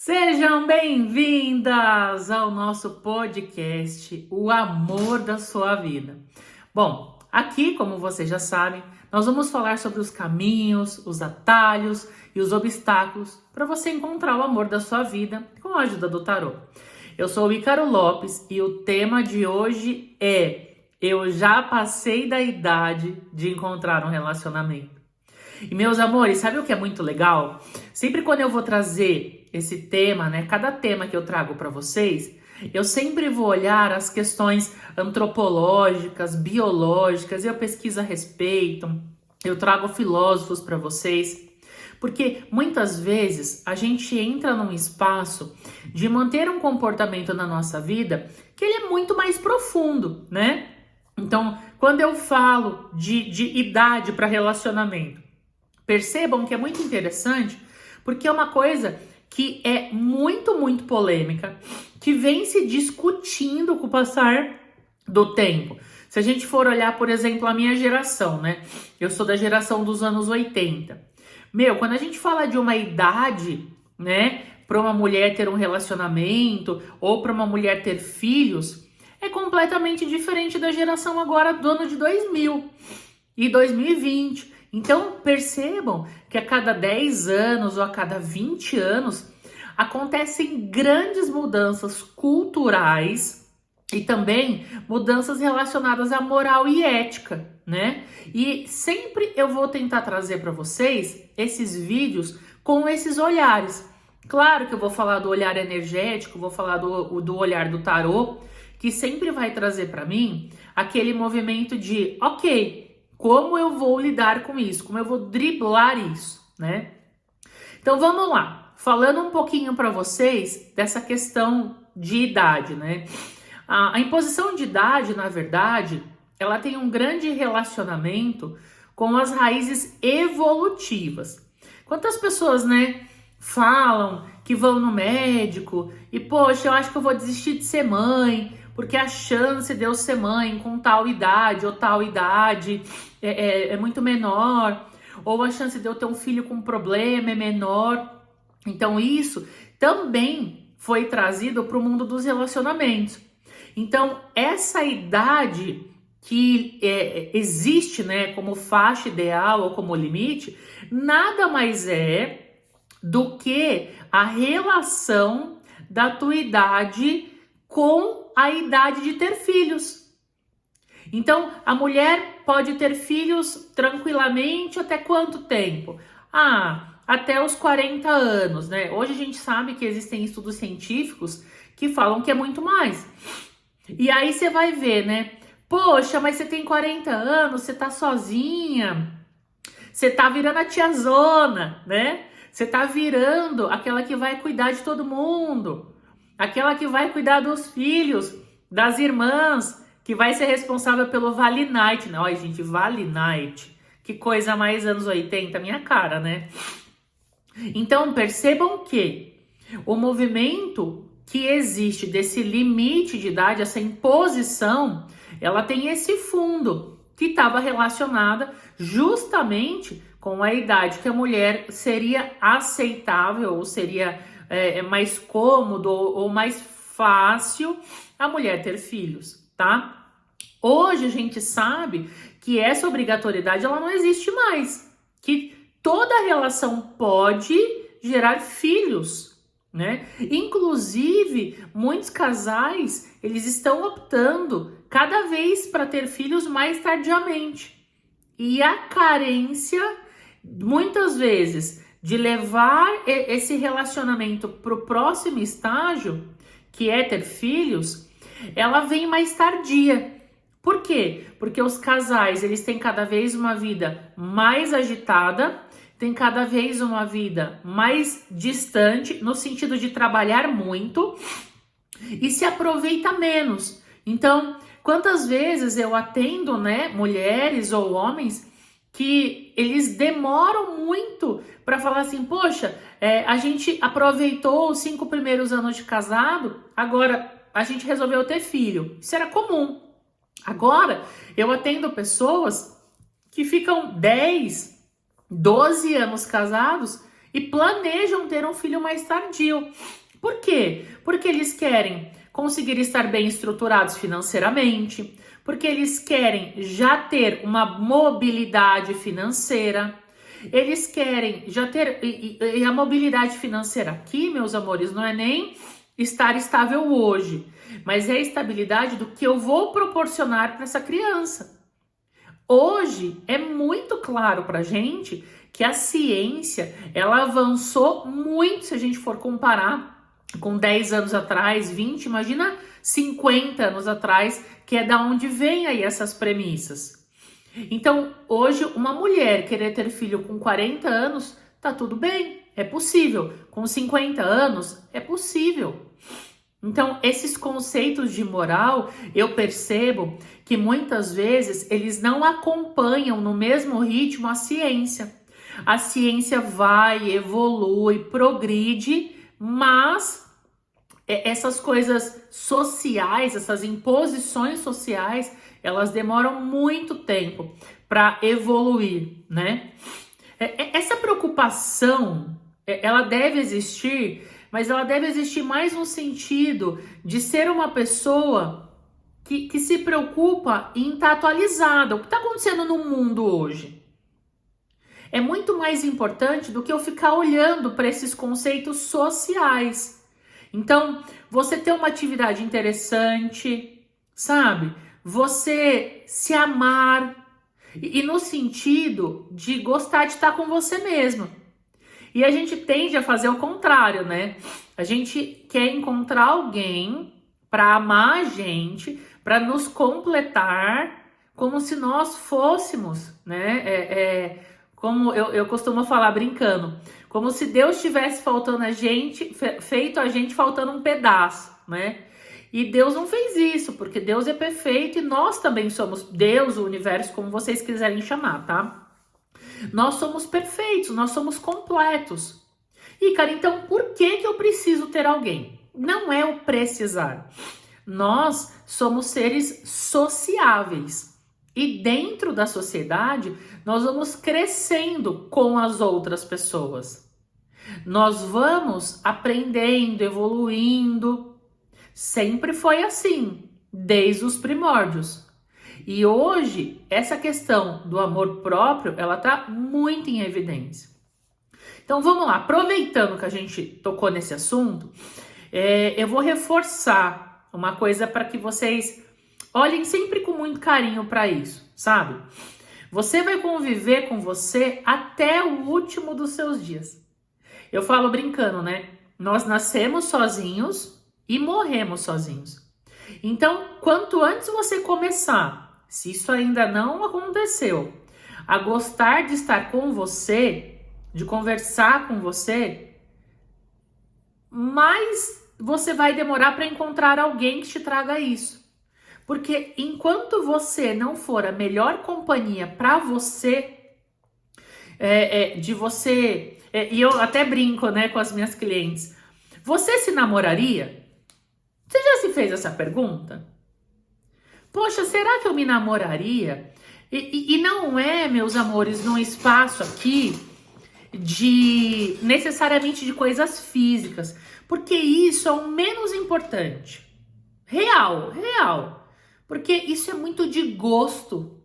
Sejam bem-vindas ao nosso podcast, O Amor da Sua Vida. Bom, aqui, como vocês já sabem, nós vamos falar sobre os caminhos, os atalhos e os obstáculos para você encontrar o amor da sua vida com a ajuda do tarô. Eu sou o Ícaro Lopes e o tema de hoje é: eu já passei da idade de encontrar um relacionamento. E meus amores, sabe o que é muito legal? Sempre quando eu vou trazer esse tema, né, cada tema que eu trago para vocês, eu sempre vou olhar as questões antropológicas, biológicas, eu pesquiso a respeito, eu trago filósofos para vocês, porque muitas vezes a gente entra num espaço de manter um comportamento na nossa vida que ele é muito mais profundo, né? Então, quando eu falo de idade para relacionamento, percebam que é muito interessante, porque é uma coisa que é muito polêmica, que vem se discutindo com o passar do tempo. Se a gente for olhar, por exemplo, a minha geração, né? Eu sou da geração dos anos 80. Quando a gente fala de uma idade, né, para uma mulher ter um relacionamento ou para uma mulher ter filhos, é completamente diferente da geração agora do ano de 2000 e 2020. Então, percebam que a cada 10 anos ou a cada 20 anos acontecem grandes mudanças culturais e também mudanças relacionadas à moral e ética, né? E sempre eu vou tentar trazer para vocês esses vídeos com esses olhares. Claro que eu vou falar do olhar energético, vou falar do olhar do tarô, que sempre vai trazer para mim aquele movimento de, ok, como eu vou lidar com isso? Como eu vou driblar isso, né? Então vamos lá, falando um pouquinho para vocês dessa questão de idade, né? A imposição de idade, na verdade, ela tem um grande relacionamento com as raízes evolutivas. Quantas pessoas, né, falam que vão no médico e, poxa, eu acho que eu vou desistir de ser mãe, porque a chance de eu ser mãe com tal idade ou tal idade é muito menor, ou a chance de eu ter um filho com problema é menor. Então isso também foi trazido para o mundo dos relacionamentos. Então essa idade que existe, né, como faixa ideal ou como limite, nada mais é do que a relação da tua idade com a idade de ter filhos. Então, a mulher pode ter filhos tranquilamente até quanto tempo? Até os 40 anos, né? Hoje a gente sabe que existem estudos científicos que falam que é muito mais. E aí você vai ver, né? Poxa, mas você tem 40 anos, você tá sozinha, você tá virando a tiazona, né? Você tá virando aquela que vai cuidar de todo mundo, aquela que vai cuidar dos filhos, das irmãs, que vai ser responsável pelo Vale Night. Não, ai, gente, Vale Night. Que coisa mais anos 80, minha cara, né? Então, percebam que o movimento que existe desse limite de idade, essa imposição, ela tem esse fundo que estava relacionada justamente com a idade que a mulher seria aceitável ou seria mais cômodo ou mais fácil a mulher ter filhos, tá? Hoje a gente sabe que essa obrigatoriedade ela não existe mais, que toda relação pode gerar filhos, né? Inclusive, muitos casais, eles estão optando cada vez para ter filhos mais tardiamente. E a carência, muitas vezes, de levar esse relacionamento para o próximo estágio, que é ter filhos, ela vem mais tardia. Por quê? Porque os casais, eles têm cada vez uma vida mais agitada, têm cada vez uma vida mais distante, no sentido de trabalhar muito e se aproveita menos. Então, quantas vezes eu atendo, né, mulheres ou homens que eles demoram muito para falar assim, poxa, a gente aproveitou os 5 primeiros anos de casado, agora a gente resolveu ter filho. Isso era comum. Agora, eu atendo pessoas que ficam 10, 12 anos casados e planejam ter um filho mais tardio. Por quê? Porque eles querem conseguir estar bem estruturados financeiramente, porque eles querem já ter uma mobilidade financeira, eles querem já ter. E a mobilidade financeira aqui, meus amores, não é nem estar estável hoje, mas é a estabilidade do que eu vou proporcionar para essa criança. Hoje é muito claro para a gente que a ciência ela avançou muito se a gente for comparar com 10 anos atrás, 20, imagina 50 anos atrás, que é da onde vem aí essas premissas. Então, hoje, uma mulher querer ter filho com 40 anos, tá tudo bem, é possível. Com 50 anos, é possível. Então, esses conceitos de moral, eu percebo que muitas vezes eles não acompanham no mesmo ritmo a ciência. A ciência vai, evolui, progride, mas essas coisas sociais, essas imposições sociais, elas demoram muito tempo para evoluir, né? Essa preocupação, ela deve existir, mas ela deve existir mais no sentido de ser uma pessoa que se preocupa em estar atualizada. O que está acontecendo no mundo hoje? É muito mais importante do que eu ficar olhando para esses conceitos sociais. Então, você ter uma atividade interessante, sabe? Você se amar e no sentido de gostar de estar com você mesmo. E a gente tende a fazer o contrário, né? A gente quer encontrar alguém para amar a gente, para nos completar, como se nós fôssemos, né? Como eu costumo falar brincando, como se Deus tivesse faltando a gente, feito a gente faltando um pedaço, né? E Deus não fez isso, porque Deus é perfeito e nós também somos Deus, o universo, como vocês quiserem chamar, tá? Nós somos perfeitos, nós somos completos. E, cara, então por que eu preciso ter alguém? Não é o precisar. Nós somos seres sociáveis. E dentro da sociedade, nós vamos crescendo com as outras pessoas. Nós vamos aprendendo, evoluindo. Sempre foi assim, desde os primórdios. E hoje, essa questão do amor próprio, ela tá muito em evidência. Então vamos lá, aproveitando que a gente tocou nesse assunto, eu vou reforçar uma coisa para que vocês olhem sempre com muito carinho para isso, sabe? Você vai conviver com você até o último dos seus dias. Eu falo brincando, né? Nós nascemos sozinhos e morremos sozinhos. Então, quanto antes você começar, se isso ainda não aconteceu, a gostar de estar com você, de conversar com você, mais você vai demorar para encontrar alguém que te traga isso. Porque enquanto você não for a melhor companhia para você, e eu até brinco, né, com as minhas clientes, você se namoraria? Você já se fez essa pergunta? Poxa, será que eu me namoraria? E não é, meus amores, num espaço aqui necessariamente de coisas físicas, porque isso é o menos importante. Real. Porque isso é muito de gosto.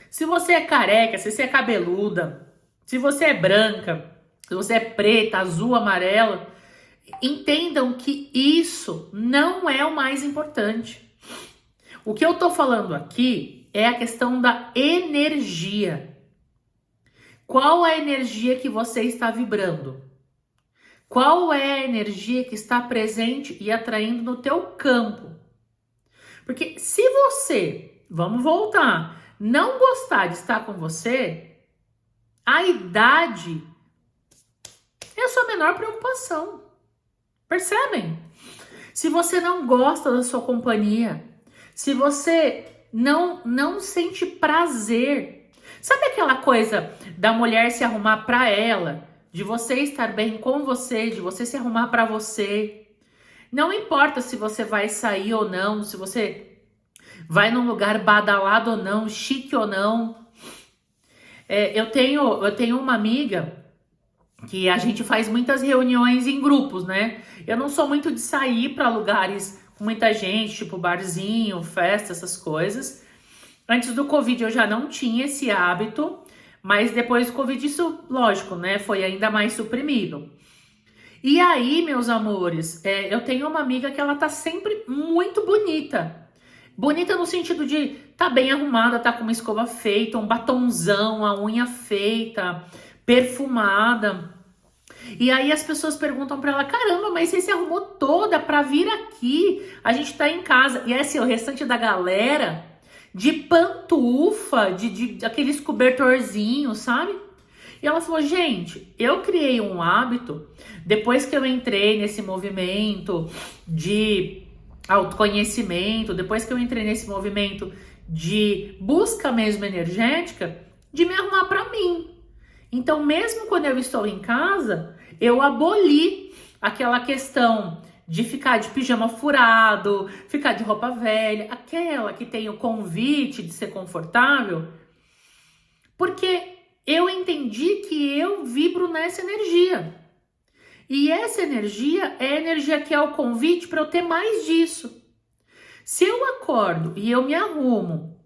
Se você é careca, se você é cabeluda, se você é branca, se você é preta, azul, amarela, entendam que isso não é o mais importante. O que eu tô falando aqui é a questão da energia. Qual a energia que você está vibrando? Qual é a energia que está presente e atraindo no teu campo? Porque se você, vamos voltar, não gostar de estar com você, a idade é a sua menor preocupação. Percebem? Se você não gosta da sua companhia, se você não sente prazer, sabe aquela coisa da mulher se arrumar para ela, de você estar bem com você, de você se arrumar para você? Não importa se você vai sair ou não, se você vai num lugar badalado ou não, chique ou não. Eu tenho uma amiga que a gente faz muitas reuniões em grupos, né? Eu não sou muito de sair para lugares com muita gente, tipo barzinho, festa, essas coisas. Antes do Covid eu já não tinha esse hábito, mas depois do Covid isso, lógico, né? Foi ainda mais suprimido. E aí, meus amores, eu tenho uma amiga que ela tá sempre muito bonita. Bonita no sentido de tá bem arrumada, tá com uma escova feita, um batonzão, a unha feita, perfumada. E aí as pessoas perguntam pra ela, caramba, mas você se arrumou toda pra vir aqui? A gente tá em casa. E assim, o restante da galera de pantufa, de aqueles cobertorzinhos, sabe? E ela falou, gente, eu criei um hábito, depois que eu entrei nesse movimento de autoconhecimento, depois que eu entrei nesse movimento de busca mesmo energética, de me arrumar pra mim. Então, mesmo quando eu estou em casa, eu aboli aquela questão de ficar de pijama furado, ficar de roupa velha, aquela que tem o convite de ser confortável, porque eu entendi que eu vibro nessa energia. E essa energia é a energia que é o convite para eu ter mais disso. Se eu acordo e eu me arrumo,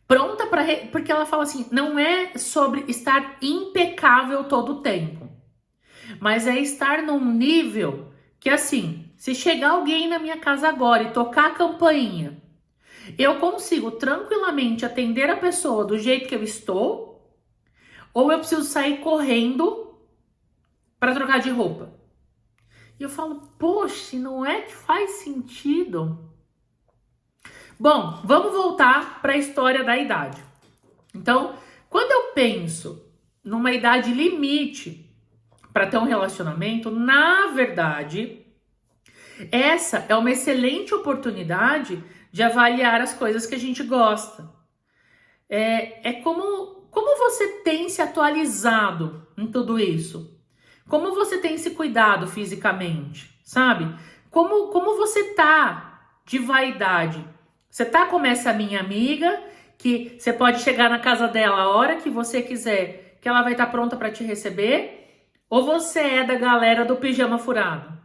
pronta para... Porque ela fala assim, não é sobre estar impecável todo o tempo, mas é estar num nível que assim, se chegar alguém na minha casa agora e tocar a campainha, eu consigo tranquilamente atender a pessoa do jeito que eu estou, ou eu preciso sair correndo para trocar de roupa. E eu falo, poxa, não é que faz sentido? Bom, vamos voltar para a história da idade. Então, quando eu penso numa idade limite para ter um relacionamento, na verdade, essa é uma excelente oportunidade de avaliar as coisas que a gente gosta. Como você tem se atualizado em tudo isso? Como você tem se cuidado fisicamente, sabe? Como você tá de vaidade? Você tá como essa minha amiga, que você pode chegar na casa dela a hora que você quiser, que ela vai estar pronta para te receber? Ou você é da galera do pijama furado?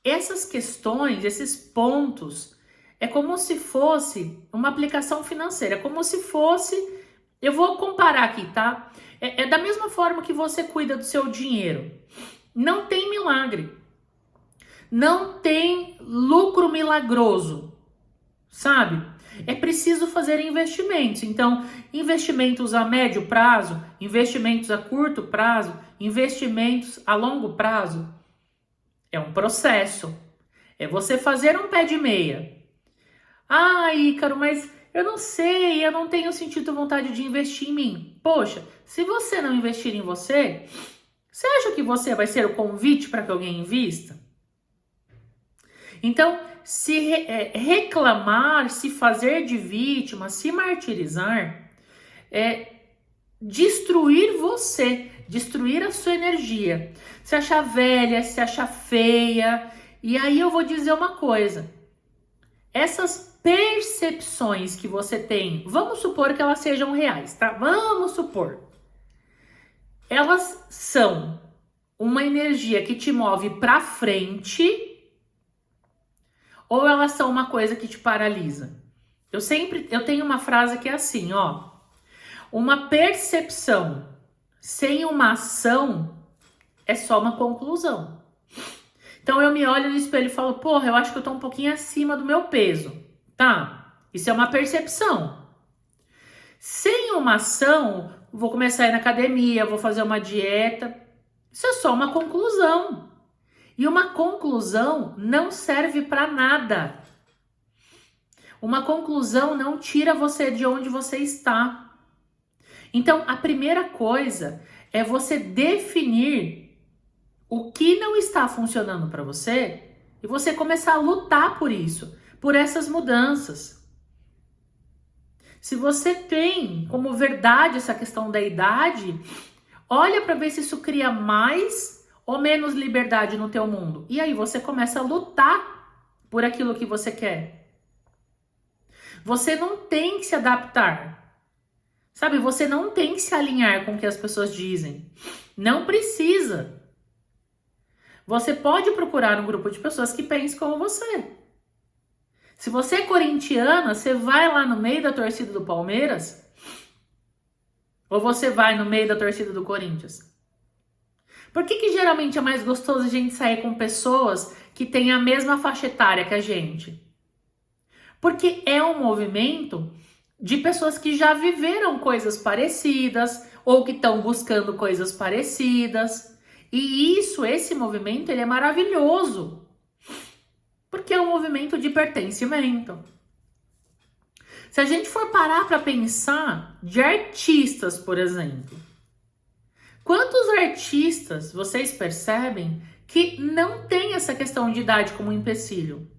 Essas questões, esses pontos, é como se fosse uma aplicação financeira, é como se fosse... Eu vou comparar aqui, tá? É da mesma forma que você cuida do seu dinheiro. Não tem milagre. Não tem lucro milagroso, sabe? É preciso fazer investimentos. Então, investimentos a médio prazo, investimentos a curto prazo, investimentos a longo prazo. É um processo. É você fazer um pé de meia. Ah, Ícaro, mas eu não sei, eu não tenho sentido vontade de investir em mim. Poxa, se você não investir em você, você acha que você vai ser o convite para que alguém invista? Então, se reclamar, se fazer de vítima, se martirizar, é destruir você, destruir a sua energia. Se achar velha, se achar feia. E aí eu vou dizer uma coisa. Essas percepções que você tem, vamos supor que elas sejam reais, tá? Vamos supor. Elas são uma energia que te move para frente ou elas são uma coisa que te paralisa? Eu tenho uma frase que é assim, ó. Uma percepção sem uma ação é só uma conclusão. Então eu me olho no espelho e falo, porra, eu acho que eu tô um pouquinho acima do meu peso. Tá, isso é uma percepção. Sem uma ação, vou começar a ir na academia, vou fazer uma dieta. Isso é só uma conclusão. E uma conclusão não serve para nada. Uma conclusão não tira você de onde você está. Então, a primeira coisa é você definir o que não está funcionando para você e você começar a lutar por isso, por essas mudanças. Se você tem como verdade essa questão da idade, olha para ver se isso cria mais ou menos liberdade no teu mundo. E aí você começa a lutar por aquilo que você quer. Você não tem que se adaptar. Sabe, você não tem que se alinhar com o que as pessoas dizem. Não precisa. Você pode procurar um grupo de pessoas que pensem como você. Se você é corintiana, você vai lá no meio da torcida do Palmeiras? Ou você vai no meio da torcida do Corinthians? Por que geralmente é mais gostoso a gente sair com pessoas que têm a mesma faixa etária que a gente? Porque é um movimento de pessoas que já viveram coisas parecidas ou que estão buscando coisas parecidas. E esse movimento, ele é maravilhoso. Porque é um movimento de pertencimento. Se a gente for parar para pensar de artistas, por exemplo, quantos artistas vocês percebem que não tem essa questão de idade como empecilho?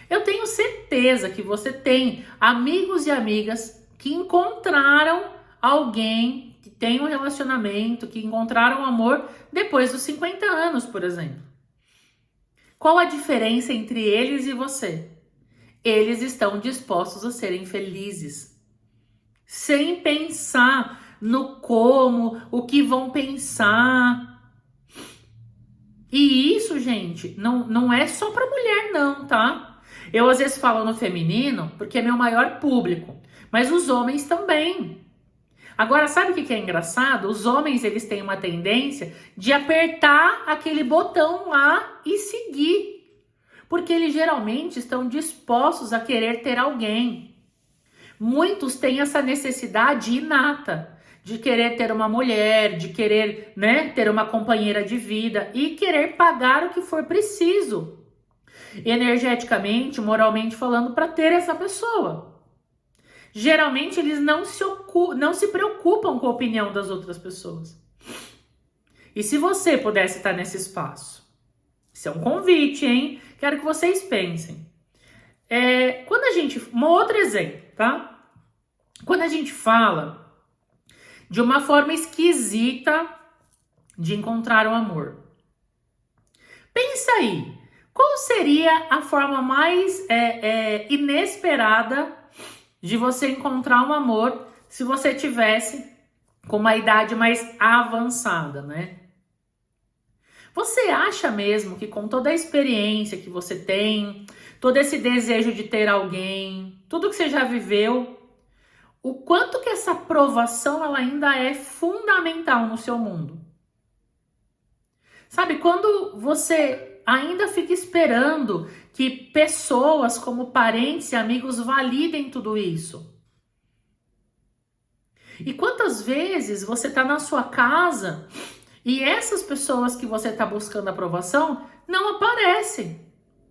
Eu tenho certeza que você tem amigos e amigas que encontraram alguém que tem um relacionamento, que encontraram amor depois dos 50 anos, por exemplo. Qual a diferença entre eles e você? Eles estão dispostos a serem felizes, sem pensar no como, o que vão pensar. E isso, gente, não é só para mulher não, tá? Eu às vezes falo no feminino porque é meu maior público, mas os homens também. Agora, sabe o que é engraçado? Os homens, eles têm uma tendência de apertar aquele botão lá e seguir. Porque eles geralmente estão dispostos a querer ter alguém. Muitos têm essa necessidade inata de querer ter uma mulher, de querer, ter uma companheira de vida e querer pagar o que for preciso, energeticamente, moralmente falando, para ter essa pessoa. Geralmente eles não se preocupam com a opinião das outras pessoas. E se você pudesse estar nesse espaço? Isso é um convite, hein? Quero que vocês pensem. Um outro exemplo, tá? Quando a gente fala de uma forma esquisita de encontrar o amor. Pensa aí, qual seria a forma mais inesperada de você encontrar um amor se você tivesse com uma idade mais avançada, né? Você acha mesmo que com toda a experiência que você tem, todo esse desejo de ter alguém, tudo que você já viveu, o quanto que essa aprovação ela ainda é fundamental no seu mundo? Sabe, quando você ainda fica esperando que pessoas como parentes e amigos validem tudo isso? E quantas vezes você está na sua casa e essas pessoas que você está buscando aprovação não aparecem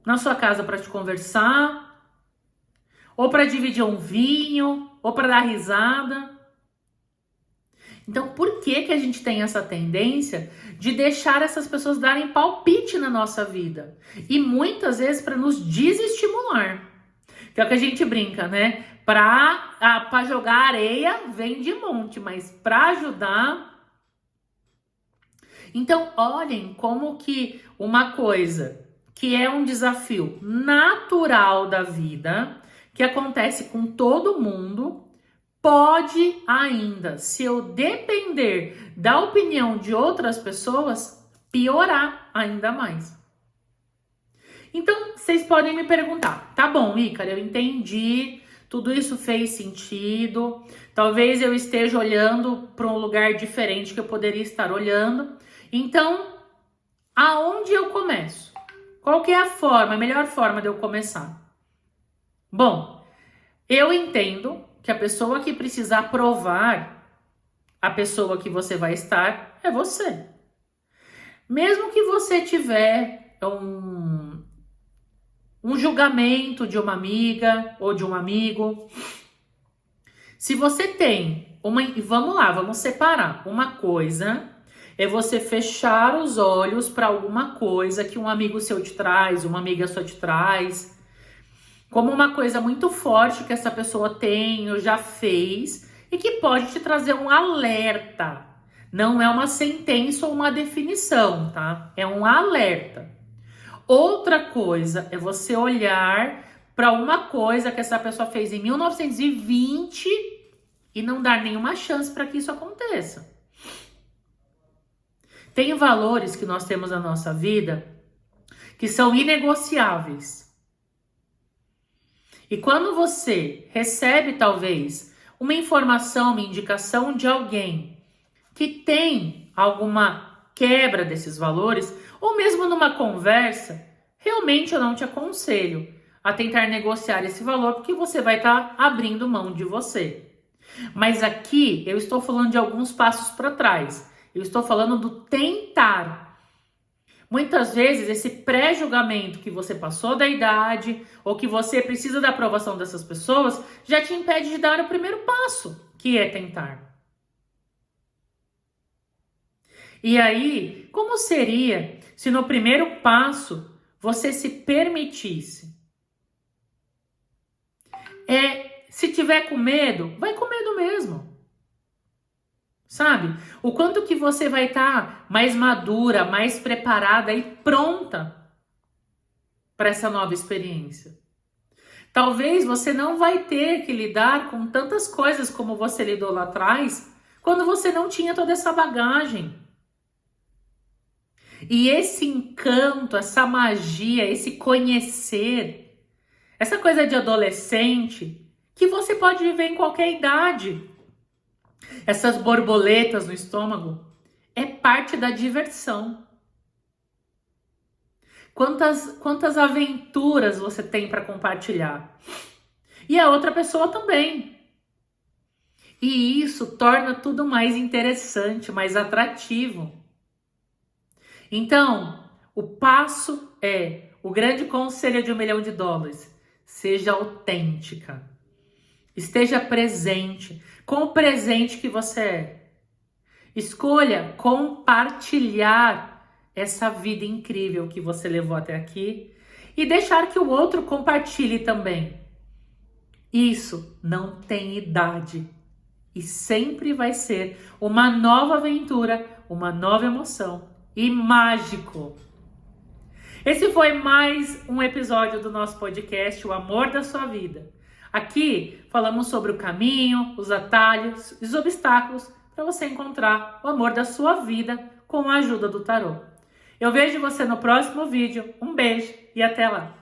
na sua casa para te conversar, ou para dividir um vinho, ou para dar risada? Então, por que a gente tem essa tendência de deixar essas pessoas darem palpite na nossa vida? E muitas vezes para nos desestimular. Que é o que a gente brinca, né? Para jogar areia vem de monte, mas para ajudar... Então, olhem como que uma coisa que é um desafio natural da vida, que acontece com todo mundo, pode ainda, se eu depender da opinião de outras pessoas, piorar ainda mais. Então, vocês podem me perguntar, tá bom, Ícaro, eu entendi, tudo isso fez sentido, talvez eu esteja olhando para um lugar diferente que eu poderia estar olhando. Então, aonde eu começo? Qual que é a melhor forma de eu começar? Bom, eu entendo que a pessoa que precisa aprovar a pessoa que você vai estar é você. Mesmo que você tiver um julgamento de uma amiga ou de um amigo, se você tem vamos separar. Uma coisa é você fechar os olhos para alguma coisa que um amigo seu te traz, uma amiga sua te traz, como uma coisa muito forte que essa pessoa tem ou já fez e que pode te trazer um alerta. Não é uma sentença ou uma definição, tá? É um alerta. Outra coisa é você olhar para uma coisa que essa pessoa fez em 1920 e não dar nenhuma chance para que isso aconteça. Tem valores que nós temos na nossa vida que são inegociáveis. E quando você recebe, talvez, uma informação, uma indicação de alguém que tem alguma quebra desses valores, ou mesmo numa conversa, realmente eu não te aconselho a tentar negociar esse valor, porque você vai estar abrindo mão de você. Mas aqui eu estou falando de alguns passos para trás. Eu estou falando do tentar. Muitas vezes esse pré-julgamento que você passou da idade ou que você precisa da aprovação dessas pessoas já te impede de dar o primeiro passo, que é tentar. E aí, como seria se no primeiro passo você se permitisse? Se tiver com medo, vai com medo mesmo. Sabe? O quanto que você vai estar mais madura, mais preparada e pronta para essa nova experiência. Talvez você não vai ter que lidar com tantas coisas como você lidou lá atrás, quando você não tinha toda essa bagagem. E esse encanto, essa magia, esse conhecer, essa coisa de adolescente, que você pode viver em qualquer idade. Essas borboletas no estômago é parte da diversão. Quantas aventuras você tem para compartilhar. E a outra pessoa também. E isso torna tudo mais interessante, mais atrativo. Então, o passo é, o grande conselho de $1 milhão: seja autêntica. Esteja presente, com o presente que você é. Escolha compartilhar essa vida incrível que você levou até aqui e deixar que o outro compartilhe também. Isso não tem idade e sempre vai ser uma nova aventura, uma nova emoção e mágico. Esse foi mais um episódio do nosso podcast, O Amor da Sua Vida. Aqui falamos sobre o caminho, os atalhos e os obstáculos para você encontrar o amor da sua vida com a ajuda do tarô. Eu vejo você no próximo vídeo. Um beijo e até lá!